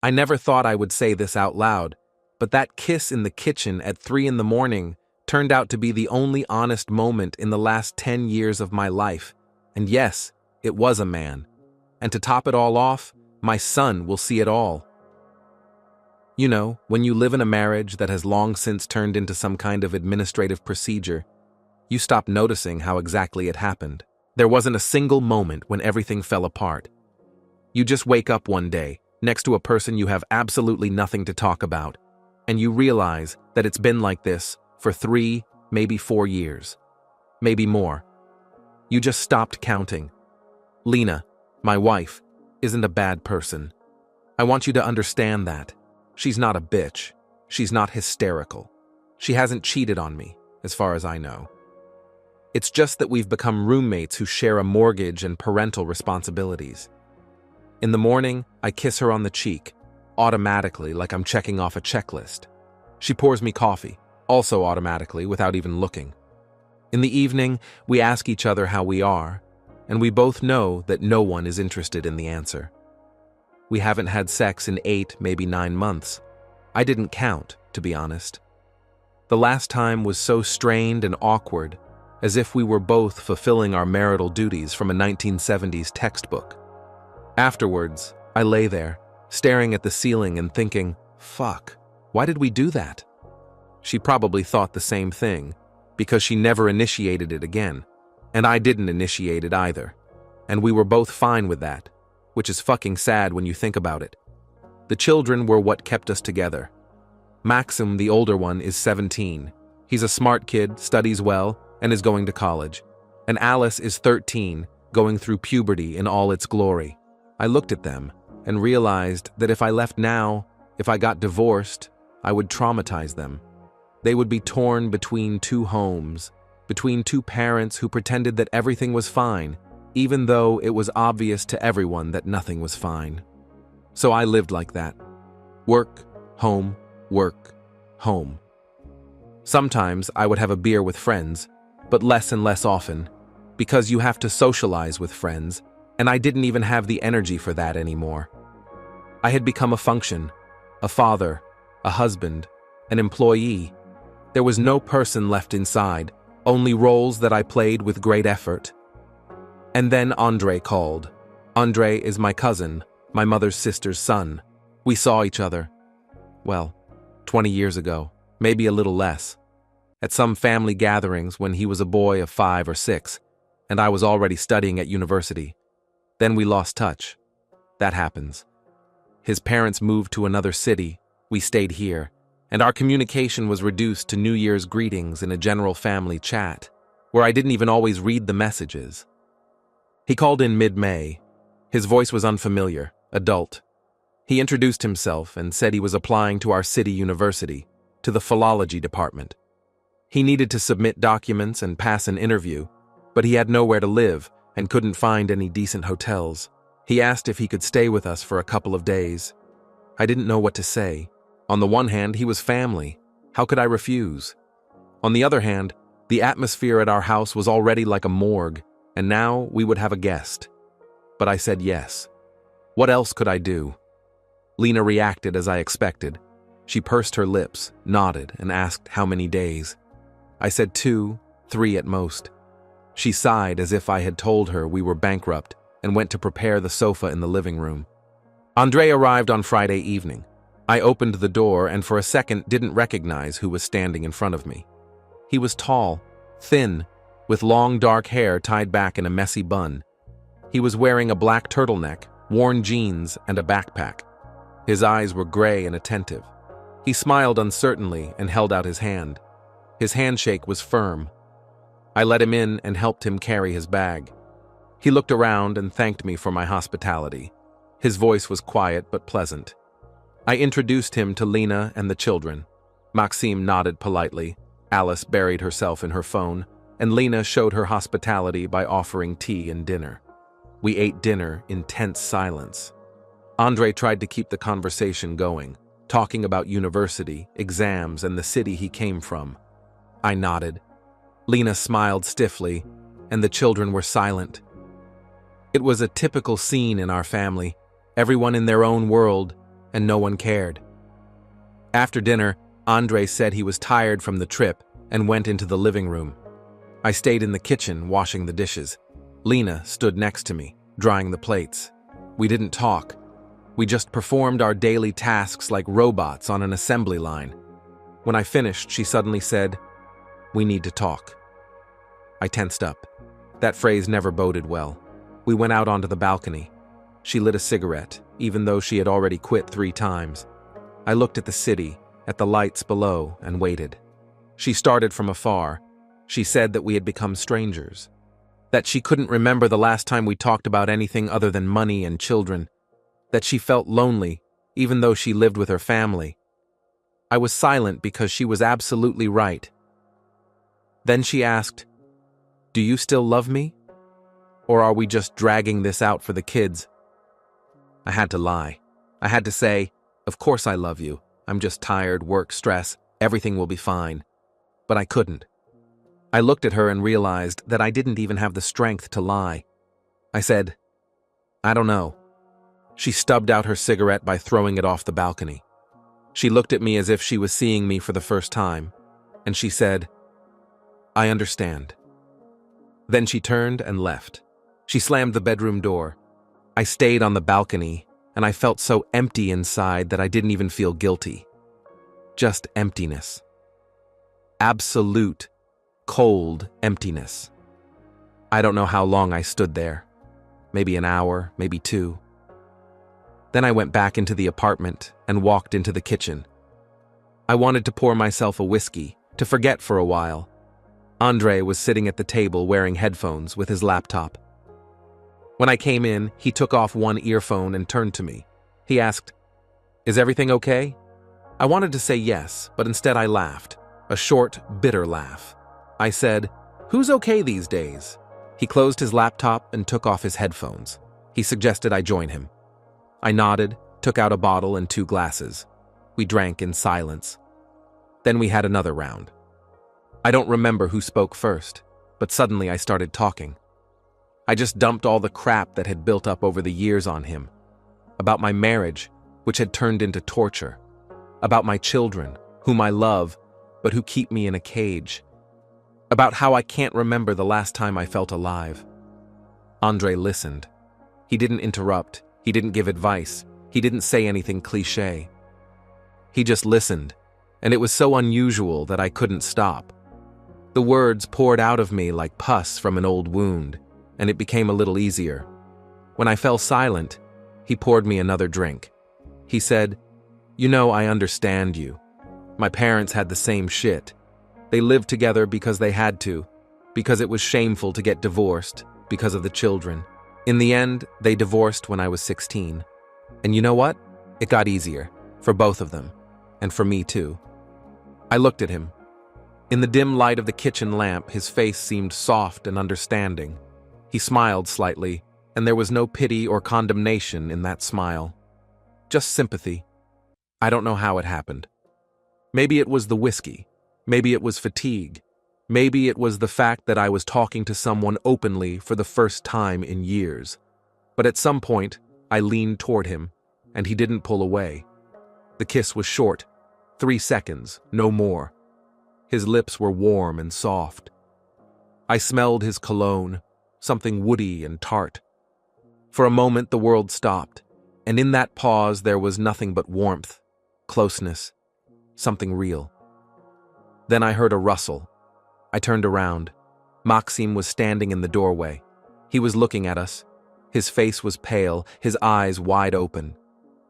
I never thought I would say this out loud, but that kiss in the kitchen at 3 in the morning turned out to be the only honest moment in the last 10 years of my life. And yes, it was a man. And to top it all off, my son will see it all. You know, when you live in a marriage that has long since turned into some kind of administrative procedure, you stop noticing how exactly it happened. There wasn't a single moment when everything fell apart. You just wake up one day, next to a person you have absolutely nothing to talk about, and you realize that it's been like this for 3, maybe 4 years. Maybe more. You just stopped counting. Lena, my wife, isn't a bad person. I want you to understand that. She's not a bitch. She's not hysterical. She hasn't cheated on me, as far as I know. It's just that we've become roommates who share a mortgage and parental responsibilities. In the morning, I kiss her on the cheek, automatically like I'm checking off a checklist. She pours me coffee, also automatically without even looking. In the evening, we ask each other how we are, and we both know that no one is interested in the answer. We haven't had sex in 8, maybe 9 months. I didn't count, to be honest. The last time was so strained and awkward, as if we were both fulfilling our marital duties from a 1970s textbook. Afterwards, I lay there, staring at the ceiling and thinking, fuck, why did we do that? She probably thought the same thing, because she never initiated it again, and I didn't initiate it either, and we were both fine with that, which is fucking sad when you think about it. The children were what kept us together. Maxim, the older one, is 17. He's a smart kid, studies well, and is going to college. And Alice is 13, going through puberty in all its glory. I looked at them and realized that if I left now, if I got divorced, I would traumatize them. They would be torn between 2 homes, between 2 parents who pretended that everything was fine, even though it was obvious to everyone that nothing was fine. So I lived like that. Work, home, work, home. Sometimes I would have a beer with friends, but less and less often, because you have to socialize with friends, and I didn't even have the energy for that anymore. I had become a function, a father, a husband, an employee. There was no person left inside, only roles that I played with great effort. And then Andre called. Andre is my cousin, my mother's sister's son. We saw each other, well, 20 years ago, maybe a little less, at some family gatherings when he was a boy of 5 or 6, and I was already studying at university. Then we lost touch. That happens. His parents moved to another city, we stayed here, and our communication was reduced to New Year's greetings in a general family chat, where I didn't even always read the messages. He called in mid-May. His voice was unfamiliar, adult. He introduced himself and said he was applying to our city university, to the philology department. He needed to submit documents and pass an interview, but he had nowhere to live and couldn't find any decent hotels. He asked if he could stay with us for a couple of days. I didn't know what to say. On the one hand, he was family. How could I refuse? On the other hand, the atmosphere at our house was already like a morgue, and now we would have a guest. But I said yes. What else could I do? Lena reacted as I expected. She pursed her lips, nodded, and asked how many days. I said 2, 3 at most. She sighed as if I had told her we were bankrupt and went to prepare the sofa in the living room. Andre arrived on Friday evening. I opened the door and for a second didn't recognize who was standing in front of me. He was tall, thin, with long dark hair tied back in a messy bun. He was wearing a black turtleneck, worn jeans, and a backpack. His eyes were gray and attentive. He smiled uncertainly and held out his hand. His handshake was firm. I let him in and helped him carry his bag. He looked around and thanked me for my hospitality. His voice was quiet but pleasant. I introduced him to Lena and the children. Maxime nodded politely. Alice buried herself in her phone, and Lena showed her hospitality by offering tea and dinner. We ate dinner in tense silence. Andre tried to keep the conversation going, talking about university, exams, and the city he came from. I nodded. Lena smiled stiffly, and the children were silent. It was a typical scene in our family, everyone in their own world, and no one cared. After dinner, Andre said he was tired from the trip and went into the living room. I stayed in the kitchen washing the dishes. Lena stood next to me, drying the plates. We didn't talk. We just performed our daily tasks like robots on an assembly line. When I finished, she suddenly said, "We need to talk." I tensed up. That phrase never boded well. We went out onto the balcony. She lit a cigarette, even though she had already quit 3 times. I looked at the city, at the lights below, and waited. She started from afar. She said that we had become strangers, that she couldn't remember the last time we talked about anything other than money and children, that she felt lonely, even though she lived with her family. I was silent because she was absolutely right. Then she asked, "Do you still love me? Or are we just dragging this out for the kids?" I had to lie. I had to say, "Of course I love you. I'm just tired, work, stress, everything will be fine." But I couldn't. I looked at her and realized that I didn't even have the strength to lie. I said, "I don't know." She stubbed out her cigarette by throwing it off the balcony. She looked at me as if she was seeing me for the first time, and she said, "I understand." Then she turned and left. She slammed the bedroom door. I stayed on the balcony, and I felt so empty inside that I didn't even feel guilty. Just emptiness. Absolute, cold emptiness. I don't know how long I stood there. Maybe an hour, maybe 2. Then I went back into the apartment and walked into the kitchen. I wanted to pour myself a whiskey, to forget for a while. Andre was sitting at the table wearing headphones with his laptop. When I came in, he took off one earphone and turned to me. He asked, "Is everything okay?" I wanted to say yes, but instead I laughed, a short, bitter laugh. I said, "Who's okay these days?" He closed his laptop and took off his headphones. He suggested I join him. I nodded, took out a bottle and 2 glasses. We drank in silence. Then we had another round. I don't remember who spoke first, but suddenly I started talking. I just dumped all the crap that had built up over the years on him. About my marriage, which had turned into torture. About my children, whom I love, but who keep me in a cage. About how I can't remember the last time I felt alive. Andre listened. He didn't interrupt. He didn't give advice. He didn't say anything cliché. He just listened, and it was so unusual that I couldn't stop. The words poured out of me like pus from an old wound, and it became a little easier. When I fell silent, he poured me another drink. He said, "You know, I understand you. My parents had the same shit. They lived together because they had to, because it was shameful to get divorced, because of the children. In the end, they divorced when I was 16. And you know what? It got easier, for both of them, and for me too." I looked at him. In the dim light of the kitchen lamp, his face seemed soft and understanding. He smiled slightly, and there was no pity or condemnation in that smile. Just sympathy. I don't know how it happened. Maybe it was the whiskey. Maybe it was fatigue. Maybe it was the fact that I was talking to someone openly for the first time in years. But at some point, I leaned toward him, and he didn't pull away. The kiss was short, 3 seconds, no more. His lips were warm and soft. I smelled his cologne, something woody and tart. For a moment, the world stopped, and in that pause there was nothing but warmth, closeness, something real. Then I heard a rustle. I turned around. Maxim was standing in the doorway. He was looking at us. His face was pale, his eyes wide open.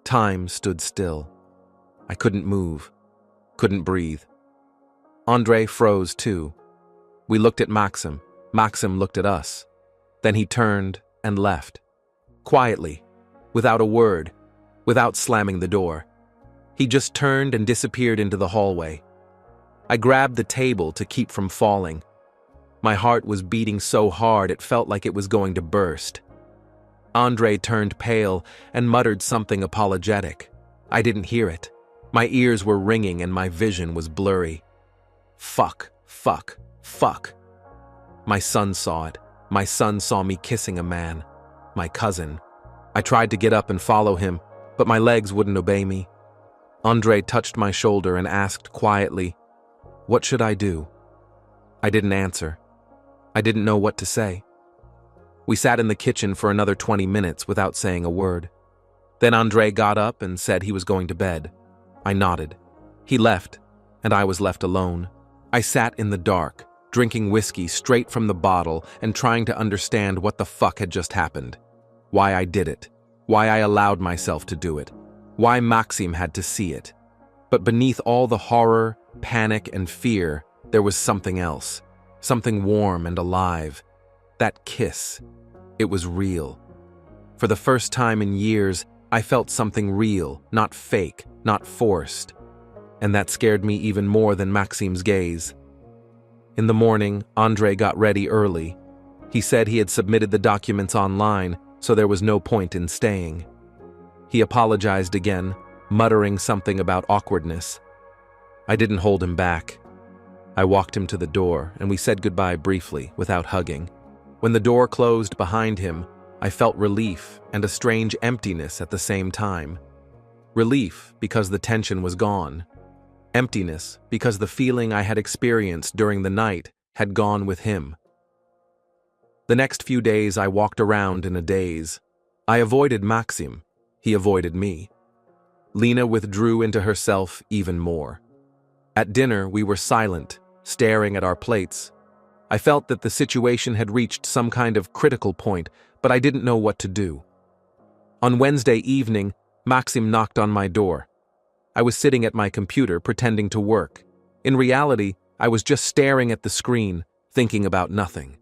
Time stood still. I couldn't move, couldn't breathe. Andre froze too. We looked at Maxim. Maxim looked at us. Then he turned and left. Quietly, without a word, without slamming the door. He just turned and disappeared into the hallway. I grabbed the table to keep from falling. My heart was beating so hard it felt like it was going to burst. Andre turned pale and muttered something apologetic. I didn't hear it. My ears were ringing and my vision was blurry. Fuck, fuck, fuck. My son saw it. My son saw me kissing a man. My cousin. I tried to get up and follow him, but my legs wouldn't obey me. Andre touched my shoulder and asked quietly, "What should I do?" I didn't answer. I didn't know what to say. We sat in the kitchen for another 20 minutes without saying a word. Then Andre got up and said he was going to bed. I nodded. He left, and I was left alone. I sat in the dark, drinking whiskey straight from the bottle and trying to understand what the fuck had just happened. Why I did it. Why I allowed myself to do it. Why Maxim had to see it. But beneath all the horror, panic, and fear, there was something else. Something warm and alive. That kiss. It was real. For the first time in years, I felt something real, not fake, not forced. And that scared me even more than Maxim's gaze. In the morning, Andre got ready early. He said he had submitted the documents online, so there was no point in staying. He apologized again, muttering something about awkwardness. I didn't hold him back. I walked him to the door, and we said goodbye briefly, without hugging. When the door closed behind him, I felt relief and a strange emptiness at the same time. Relief because the tension was gone. Emptiness because the feeling I had experienced during the night had gone with him. The next few days I walked around in a daze. I avoided Maxim. He avoided me. Lena withdrew into herself even more. At dinner, we were silent, staring at our plates. I felt that the situation had reached some kind of critical point, but I didn't know what to do. On Wednesday evening, Maxim knocked on my door. I was sitting at my computer, pretending to work. In reality, I was just staring at the screen, thinking about nothing.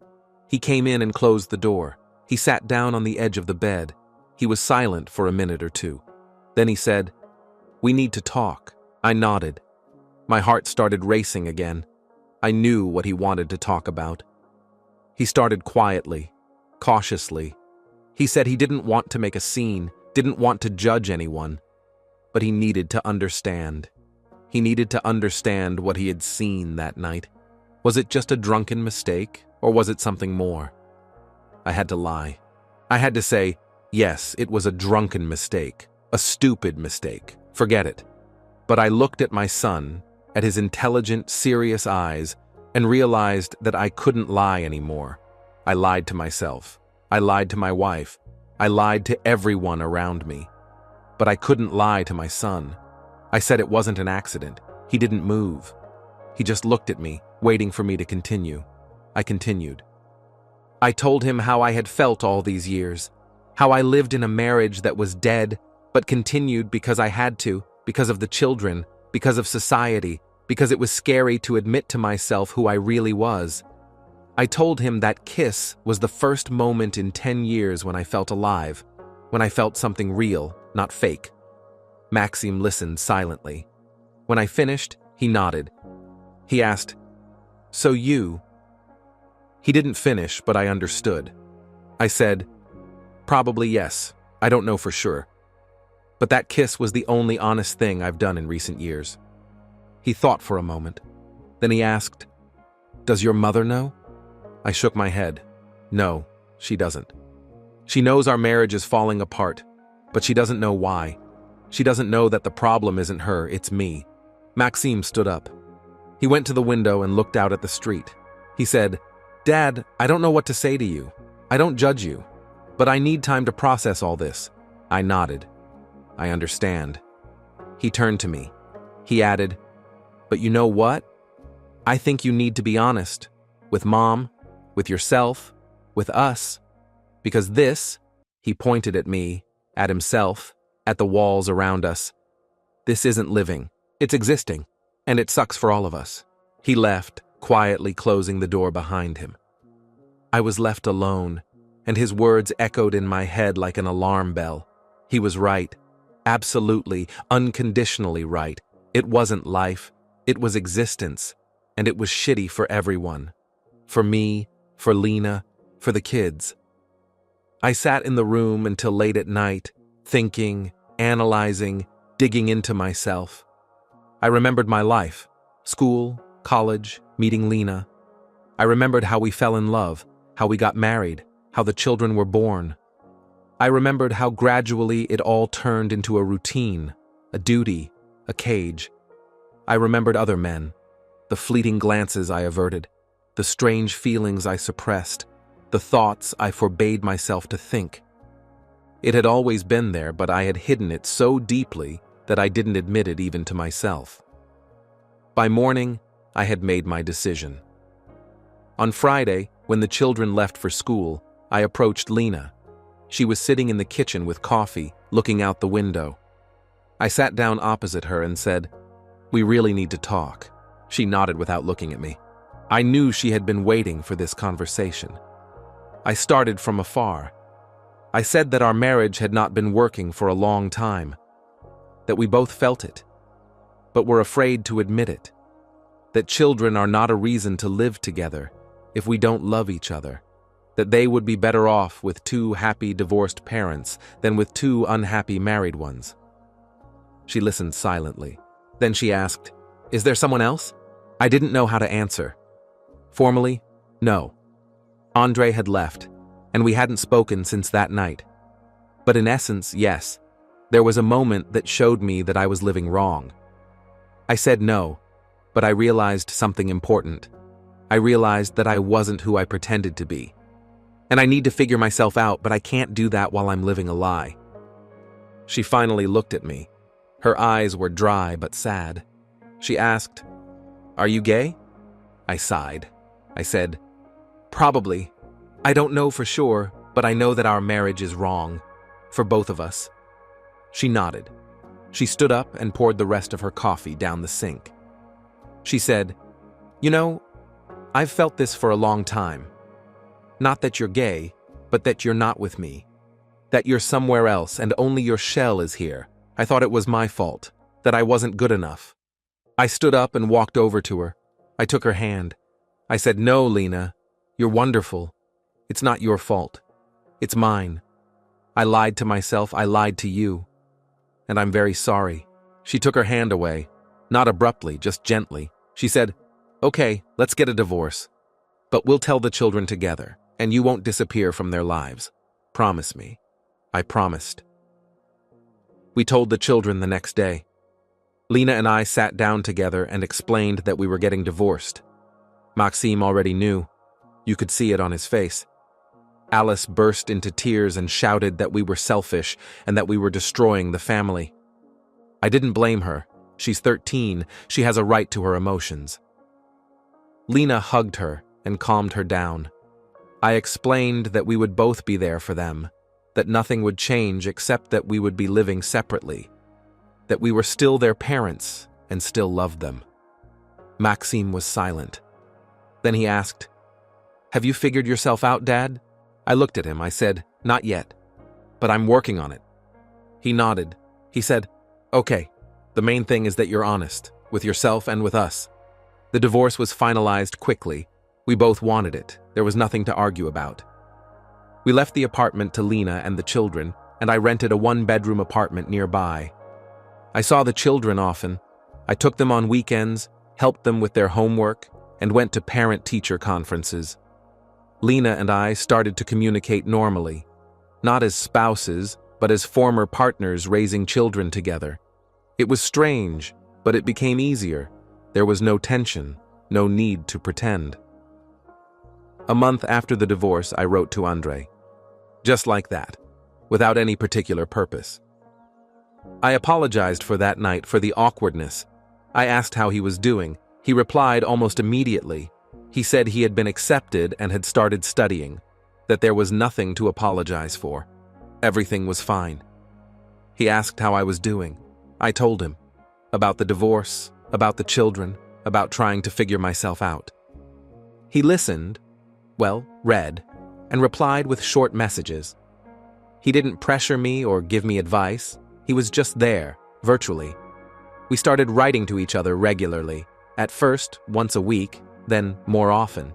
He came in and closed the door. He sat down on the edge of the bed. He was silent for a minute or two. Then he said, "We need to talk." I nodded. My heart started racing again. I knew what he wanted to talk about. He started quietly, cautiously. He said he didn't want to make a scene, didn't want to judge anyone, but he needed to understand. He needed to understand what he had seen that night. Was it just a drunken mistake, or was it something more? I had to lie. I had to say, yes, it was a drunken mistake, a stupid mistake. Forget it. But I looked at my son, at his intelligent, serious eyes, and realized that I couldn't lie anymore. I lied to myself. I lied to my wife. I lied to everyone around me. But I couldn't lie to my son. I said it wasn't an accident. He didn't move. He just looked at me, waiting for me to continue. I continued. I told him how I had felt all these years, how I lived in a marriage that was dead, but continued because I had to, because of the children, because of society, because it was scary to admit to myself who I really was. I told him that kiss was the first moment in 10 years when I felt alive, when I felt something real, not fake. Maxim listened silently. When I finished, he nodded. He asked, "So you?" He didn't finish, but I understood. I said, "Probably yes. I don't know for sure. But that kiss was the only honest thing I've done in recent years." He thought for a moment. Then he asked, "Does your mother know?" I shook my head. No, she doesn't. She knows our marriage is falling apart, but she doesn't know why. She doesn't know that the problem isn't her, it's me. Maxim stood up. He went to the window and looked out at the street. He said, "Dad, I don't know what to say to you. I don't judge you, but I need time to process all this." I nodded. I understand. He turned to me. He added, "But you know what? I think you need to be honest. With Mom, with yourself, with us. Because this," he pointed at me, at himself, at the walls around us, "this isn't living. It's existing. And it sucks for all of us." He left, quietly closing the door behind him. I was left alone, and his words echoed in my head like an alarm bell. He was right. Absolutely, unconditionally right. It wasn't life. It was existence. And it was shitty for everyone. For me, for Lena, for the kids. I sat in the room until late at night, thinking, analyzing, digging into myself. I remembered my life, school, college, meeting Lena. I remembered how we fell in love, how we got married, how the children were born. I remembered how gradually it all turned into a routine, a duty, a cage. I remembered other men, the fleeting glances I averted, the strange feelings I suppressed, the thoughts I forbade myself to think. It had always been there, but I had hidden it so deeply that I didn't admit it even to myself. By morning, I had made my decision. On Friday, when the children left for school, I approached Lena. She was sitting in the kitchen with coffee, looking out the window. I sat down opposite her and said, "We really need to talk." She nodded without looking at me. I knew she had been waiting for this conversation. I started from afar. I said that our marriage had not been working for a long time, that we both felt it, but were afraid to admit it, that children are not a reason to live together if we don't love each other, that they would be better off with two happy divorced parents than with two unhappy married ones. She listened silently. Then she asked, "Is there someone else?" I didn't know how to answer. Formally, no. Andre had left, and we hadn't spoken since that night. But in essence, yes, there was a moment that showed me that I was living wrong. I said no, but I realized something important. I realized that I wasn't who I pretended to be. And I need to figure myself out, but I can't do that while I'm living a lie. She finally looked at me. Her eyes were dry but sad. She asked, "Are you gay?" I sighed. I said, "Probably. I don't know for sure, but I know that our marriage is wrong. For both of us." She nodded. She stood up and poured the rest of her coffee down the sink. She said, "You know, I've felt this for a long time. Not that you're gay, but that you're not with me. That you're somewhere else and only your shell is here. I thought it was my fault, that I wasn't good enough." I stood up and walked over to her. I took her hand. I said, "No, Lena, you're wonderful. It's not your fault. It's mine. I lied to myself, I lied to you. And I'm very sorry." She took her hand away, not abruptly, just gently. She said, "Okay, let's get a divorce. But we'll tell the children together, and you won't disappear from their lives. Promise me." I promised. We told the children the next day. Lena and I sat down together and explained that we were getting divorced. Maxime already knew. You could see it on his face. Alice burst into tears and shouted that we were selfish and that we were destroying the family. I didn't blame her. She's 13. She has a right to her emotions. Lena hugged her and calmed her down. I explained that we would both be there for them, that nothing would change except that we would be living separately, that we were still their parents and still loved them. Maxime was silent. Then he asked, "Have you figured yourself out, Dad?" I looked at him. I said, "Not yet, but I'm working on it." He nodded. He said, "Okay, the main thing is that you're honest, with yourself and with us." The divorce was finalized quickly. We both wanted it. There was nothing to argue about. We left the apartment to Lena and the children, and I rented a one-bedroom apartment nearby. I saw the children often. I took them on weekends, helped them with their homework, and went to parent-teacher conferences. Lena and I started to communicate normally, not as spouses, but as former partners raising children together. It was strange, but it became easier. There was no tension, no need to pretend. A month after the divorce, I wrote to Andre. Just like that, without any particular purpose. I apologized for that night for the awkwardness. I asked how he was doing. He replied almost immediately. He said he had been accepted and had started studying, that there was nothing to apologize for. Everything was fine. He asked how I was doing. I told him about the divorce, about the children, about trying to figure myself out. He listened, read, and replied with short messages. He didn't pressure me or give me advice. He was just there, virtually. We started writing to each other regularly, at first once a week, then more often.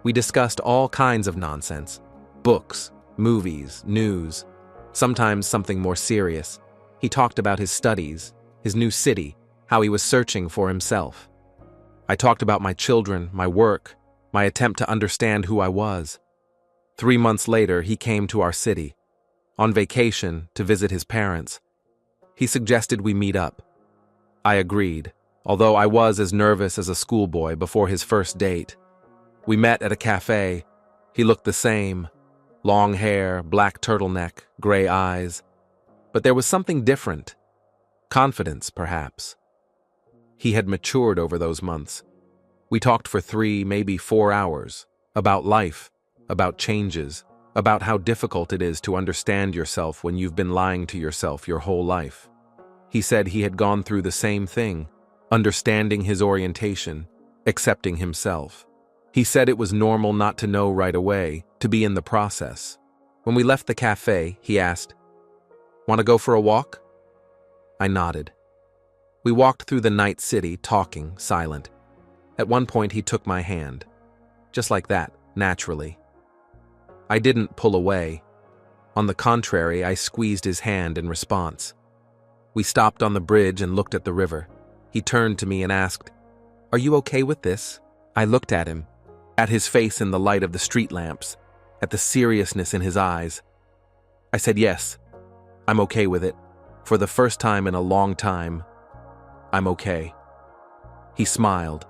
We discussed all kinds of nonsense, books, movies, news, sometimes something more serious. He talked about his studies, his new city, how he was searching for himself. I talked about my children, my work, my attempt to understand who I was. 3 months later, he came to our city. on vacation to visit his parents. He suggested we meet up. I agreed, although I was as nervous as a schoolboy before his first date. We met at a cafe. He looked the same. Long hair, black turtleneck, gray eyes. But there was something different. Confidence, perhaps. He had matured over those months. We talked for 3, maybe 4 hours, about life, about changes, about how difficult it is to understand yourself when you've been lying to yourself your whole life. He said he had gone through the same thing, understanding his orientation, accepting himself. He said it was normal not to know right away, to be in the process. When we left the cafe, he asked, "Want to go for a walk?" I nodded. We walked through the night city, talking, silent. At one point, he took my hand. Just like that, naturally. I didn't pull away. On the contrary, I squeezed his hand in response. We stopped on the bridge and looked at the river. He turned to me and asked, "Are you okay with this?" I looked at him, at his face in the light of the street lamps, at the seriousness in his eyes. I said, "Yes, I'm okay with it. For the first time in a long time, I'm okay." He smiled.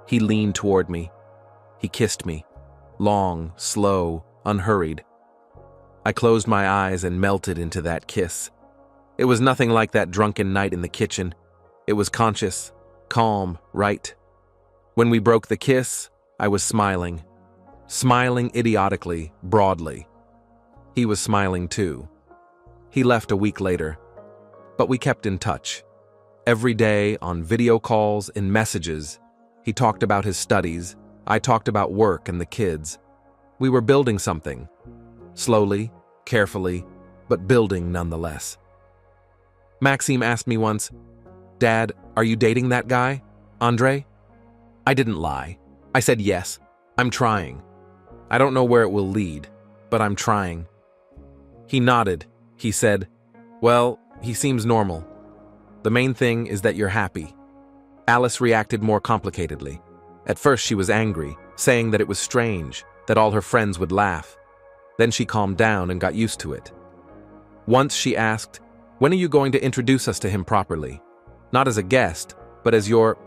He leaned toward me. He kissed me. Long, slow, unhurried. I closed my eyes and melted into that kiss. It was nothing like that drunken night in the kitchen. It was conscious, calm, right. When we broke the kiss, I was smiling. Smiling idiotically, broadly. He was smiling too. He left a week later. But we kept in touch. Every day, on video calls, in messages, he talked about his studies. I talked about work and the kids. We were building something. Slowly, carefully, but building nonetheless. Maxime asked me once, "Dad, are you dating that guy, Andre?" I didn't lie. I said yes, I'm trying. I don't know where it will lead, but I'm trying. He nodded. He said, "Well, he seems normal. The main thing is that you're happy." Alice reacted more complicatedly. At first she was angry, saying that it was strange, that all her friends would laugh. Then she calmed down and got used to it. Once she asked, "When are you going to introduce us to him properly? Not as a guest, but as your,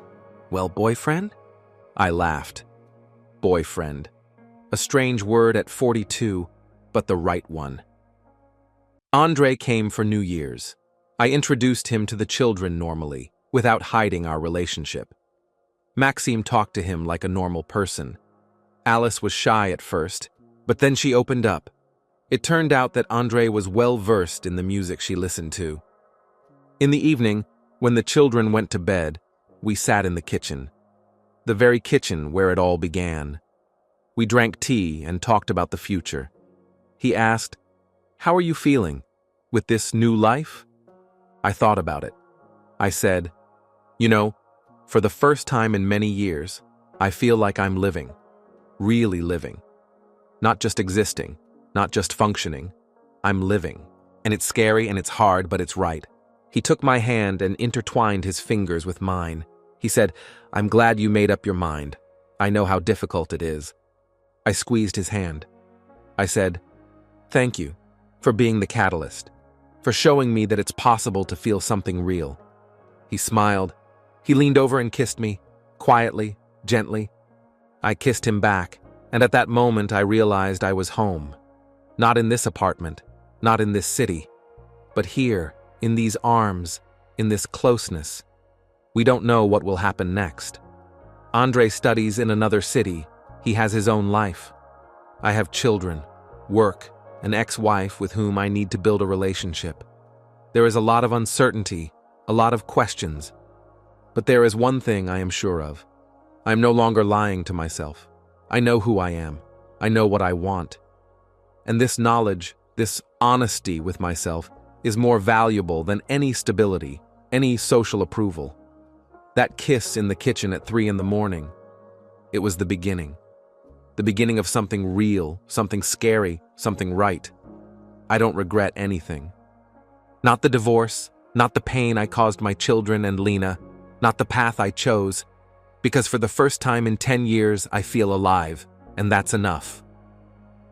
well, boyfriend?" I laughed. Boyfriend. A strange word at 42, but the right one. Andre came for New Year's. I introduced him to the children normally, without hiding our relationship. Maxime talked to him like a normal person. Alice was shy at first, but then she opened up. It turned out that Andre was well versed in the music she listened to. In the evening, when the children went to bed, we sat in the kitchen. The very kitchen where it all began. We drank tea and talked about the future. He asked, "How are you feeling? With this new life?" I thought about it. I said, "You know, for the first time in many years, I feel like I'm living. Really living. Not just existing, not just functioning. I'm living. And it's scary and it's hard, but it's right." He took my hand and intertwined his fingers with mine. He said, "I'm glad you made up your mind. I know how difficult it is." I squeezed his hand. I said, "Thank you for being the catalyst, for showing me that it's possible to feel something real." He smiled. He leaned over and kissed me, quietly, gently. I kissed him back, and at that moment I realized I was home. Not in this apartment, not in this city, but here, in these arms, in this closeness. We don't know what will happen next. Andre studies in another city. He has his own life. I have children, work, an ex-wife with whom I need to build a relationship. There is a lot of uncertainty, a lot of questions. But there is one thing I am sure of. I am no longer lying to myself. I know who I am. I know what I want. And this knowledge, this honesty with myself, is more valuable than any stability, any social approval. That kiss in the kitchen at 3 in the morning, it was the beginning. The beginning of something real, something scary, something right. I don't regret anything. Not the divorce, not the pain I caused my children and Lena, not the path I chose, because for the first time in 10 years I feel alive, and that's enough.